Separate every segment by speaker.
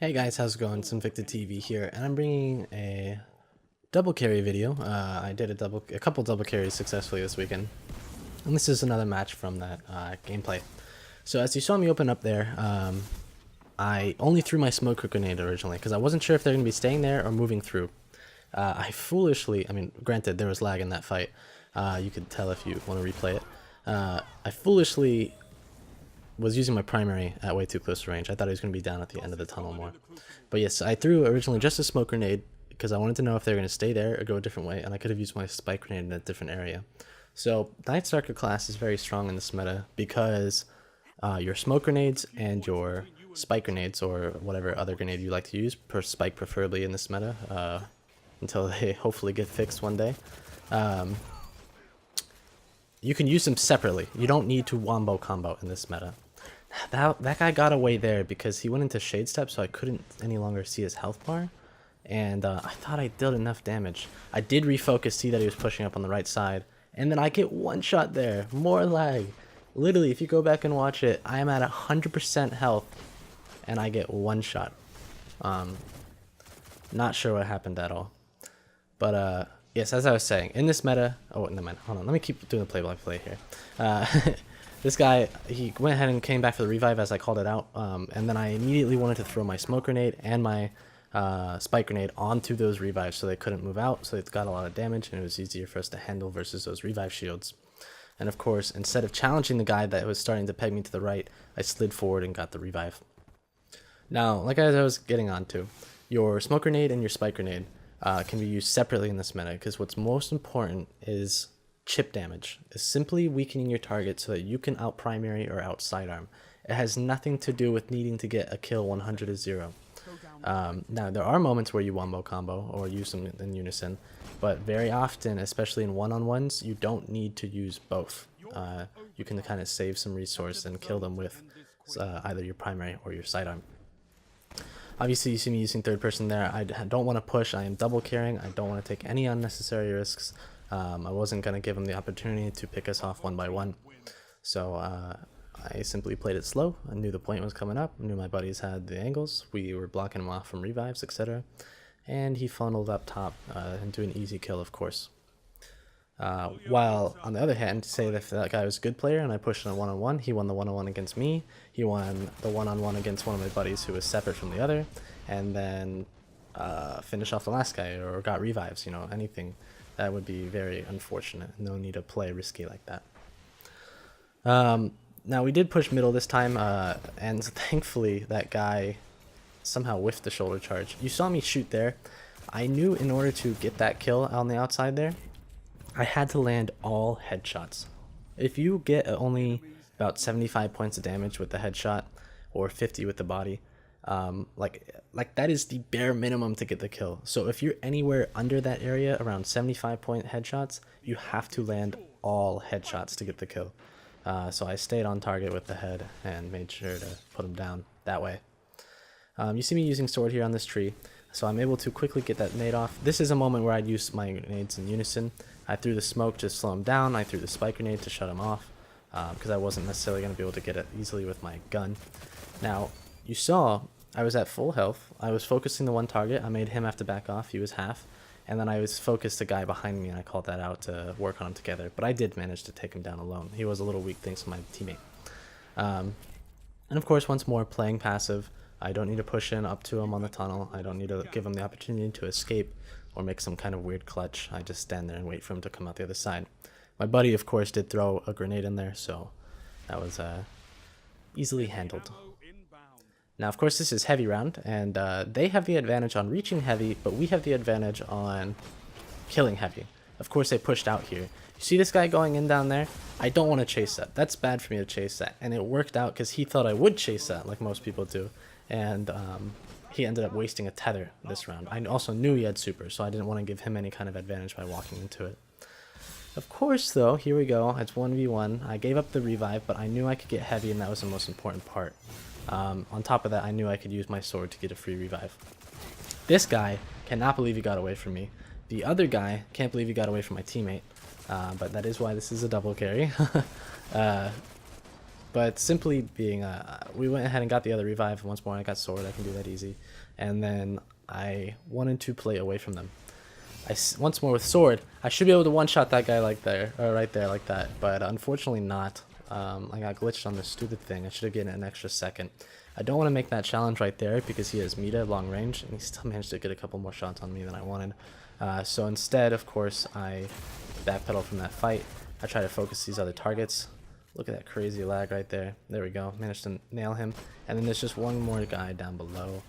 Speaker 1: Hey guys, how's it going? It's Invicta TV here, and I'm bringing a double carry video. I did a couple double carries successfully this weekend, and this is another match from that gameplay. So as you saw me open up there, I only threw my smoke grenade originally because I wasn't sure if they're going to be staying there or moving through. I mean, granted there was lag in that fight. You could tell if you want to replay it. I foolishly was using my primary at way too close to range. I thought he was going to be down at the end of the tunnel more. But yes, I threw originally just a smoke grenade because I wanted to know if they were going to stay there or go a different way, and I could have used my spike grenade in a different area. So Night Stalker class is very strong in this meta because your smoke grenades and your spike grenades, or whatever other grenade you like to use, per spike preferably in this meta, until they hopefully get fixed one day. You can use them separately. You don't need to wombo combo in this meta. That guy got away there because he went into shade step, so I couldn't any longer see his health bar, and I thought I dealt enough damage. I did refocus, see that he was pushing up on the right side, and then I get one shot there. More lag. Literally, if you go back and watch it, I am at 100% health, and I get one shot. Not sure what happened at all, but yes, as I was saying, in this meta, hold on, let me keep doing the play-by-play here. This guy, he went ahead and came back for the revive as I called it out, and then I immediately wanted to throw my smoke grenade and my spike grenade onto those revives so they couldn't move out, so it got a lot of damage and it was easier for us to handle versus those revive shields. And of course, instead of challenging the guy that was starting to peg me to the right, I slid forward and got the revive. Now, like I was getting onto, your smoke grenade and your spike grenade can be used separately in this meta, because what's most important is chip damage. Is simply weakening your target so that you can out primary or out sidearm. It has nothing to do with needing to get a kill 100 to 0. Now there are moments where you wombo combo or use them in unison, but very often, especially in one-on-ones, you don't need to use both. You can kind of save some resource and kill them with either your primary or your sidearm. Obviously, you see me using third person there. I don't want to push. I am double carrying. I don't want to take any unnecessary risks. I wasn't going to give him the opportunity to pick us off one by one. So I simply played it slow. I knew the point was coming up. I knew my buddies had the angles. We were blocking him off from revives, etc. And he funneled up top into an easy kill, of course. While on the other hand, say that if that guy was a good player and I pushed in a one-on-one, he won the one-on-one against me. He won the one-on-one against one of my buddies who was separate from the other, and then finished off the last guy or got revives, you know, anything. That would be very unfortunate. No need to play risky like that. Now we did push middle this time, and thankfully that guy somehow whiffed the shoulder charge. You saw me shoot there. I knew in order to get that kill on the outside there, I had to land all headshots. If you get only about 75 points of damage with the headshot, or 50 with the body, like that is the bare minimum to get the kill. So if you're anywhere under that area, around 75 point headshots, you have to land all headshots to get the kill. So I stayed on target with the head and made sure to put him down that way. You see me using sword here on this tree, so I'm able to quickly get that nade off. This is a moment where I'd use my grenades in unison. I threw the smoke to slow him down, I threw the spike grenade to shut him off, because I wasn't necessarily going to be able to get it easily with my gun. Now, you saw I was at full health. I was focusing the one target. I made him have to back off. He was half. And then I was focused the guy behind me, and I called that out to work on him together. But I did manage to take him down alone. He was a little weak thanks to my teammate. And of course, once more, playing passive. I don't need to push in up to him on the tunnel. I don't need to give him the opportunity to escape or make some kind of weird clutch. I just stand there and wait for him to come out the other side. My buddy, of course, did throw a grenade in there, so that was easily handled. Now, of course, this is heavy round, and they have the advantage on reaching heavy, but we have the advantage on killing heavy. Of course, they pushed out here. You see this guy going in down there? I don't want to chase that. That's bad for me to chase that, and it worked out because he thought I would chase that, like most people do, and he ended up wasting a tether this round. I also knew he had super, so I didn't want to give him any kind of advantage by walking into it. Of course, though, here we go. It's 1v1. I gave up the revive, but I knew I could get heavy, and that was the most important part. On top of that, I knew I could use my sword to get a free revive. This guy cannot believe he got away from me. The other guy can't believe he got away from my teammate. But that is why this is a double carry. But simply being, we went ahead and got the other revive once more. I got sword, I can do that easy. And then I wanted to play away from them. Once more with sword, I should be able to one-shot that guy like there, or right there like that. But unfortunately not. I got glitched on this stupid thing. I should have gotten an extra second. I don't want to make that challenge right there because he has meta long range, and he still managed to get a couple more shots on me than I wanted. So instead, of course, I backpedal from that fight. I try to focus these other targets. Look at that crazy lag right there. There we go. Managed to nail him. And then there's just one more guy down below.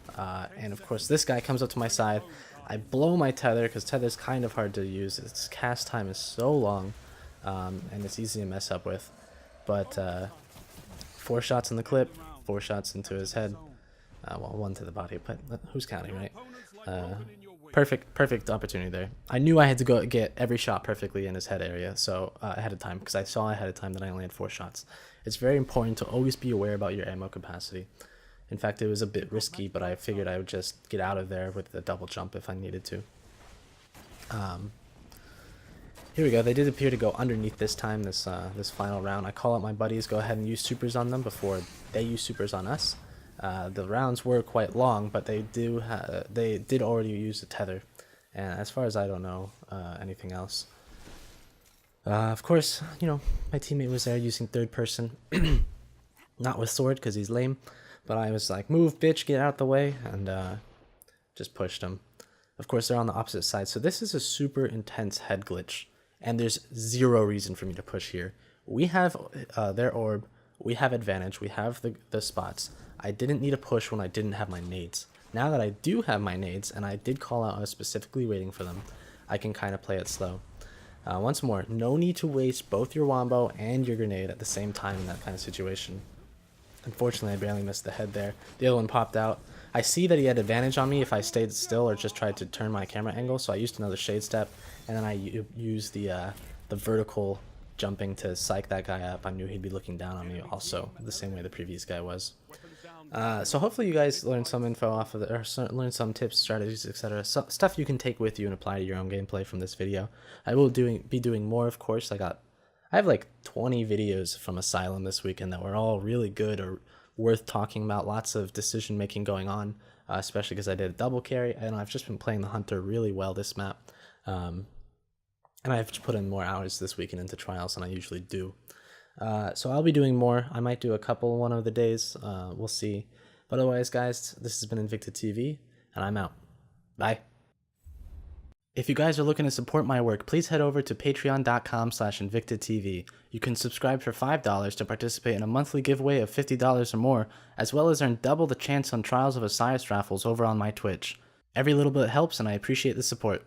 Speaker 1: And of course, this guy comes up to my side. I blow my tether because tether's kind of hard to use. Its cast time is so long, and it's easy to mess up with. But 4 shots in the clip, 4 shots into his head. Well, 1 to the body, but who's counting, right? Perfect opportunity there. I knew I had to go get every shot perfectly in his head area, so ahead of time, because I saw ahead of time that I only had 4 shots. It's very important to always be aware about your ammo capacity. In fact, it was a bit risky, but I figured I would just get out of there with the double jump if I needed to. Here we go. They did appear to go underneath this time, this final round. I call out my buddies, go ahead and use supers on them before they use supers on us. The rounds were quite long, but they did already use the tether, and as far as I don't know anything else. Of course, you know, my teammate was there using third person, not with sword because he's lame, but I was like, move bitch, get out the way, and just pushed him. Of course, they're on the opposite side, so this is a super intense head glitch, and there's zero reason for me to push here. We have their orb, we have advantage, we have the spots. I didn't need a push when I didn't have my nades. Now that I do have my nades, and I did call out I was specifically waiting for them, I can kind of play it slow. Once more, no need to waste both your wombo and your grenade at the same time in that kind of situation. Unfortunately, I barely missed the head there. The other one popped out. I see that he had advantage on me if I stayed still or just tried to turn my camera angle, so I used another shade step, and then I used the vertical jumping to psych that guy up. I knew he'd be looking down on me also, the same way the previous guy was. So hopefully you guys learned some info off of it, or learned some tips, strategies, etc. Stuff you can take with you and apply to your own gameplay from this video. I will be doing more, of course. I have like 20 videos from Asylum this weekend that were all really good or worth talking about. Lots of decision making going on, especially because I did a double carry, and I've just been playing the Hunter really well this map. And I've put in more hours this weekend into trials than I usually do. So I'll be doing more. I might do a couple one of the days. We'll see. But otherwise, guys, this has been Invicta TV, and I'm out. Bye. If you guys are looking to support my work, please head over to patreon.com/InvictaTV. You can subscribe for $5 to participate in a monthly giveaway of $50 or more, as well as earn double the chance on Trials of Osiris raffles over on my Twitch. Every little bit helps, and I appreciate the support.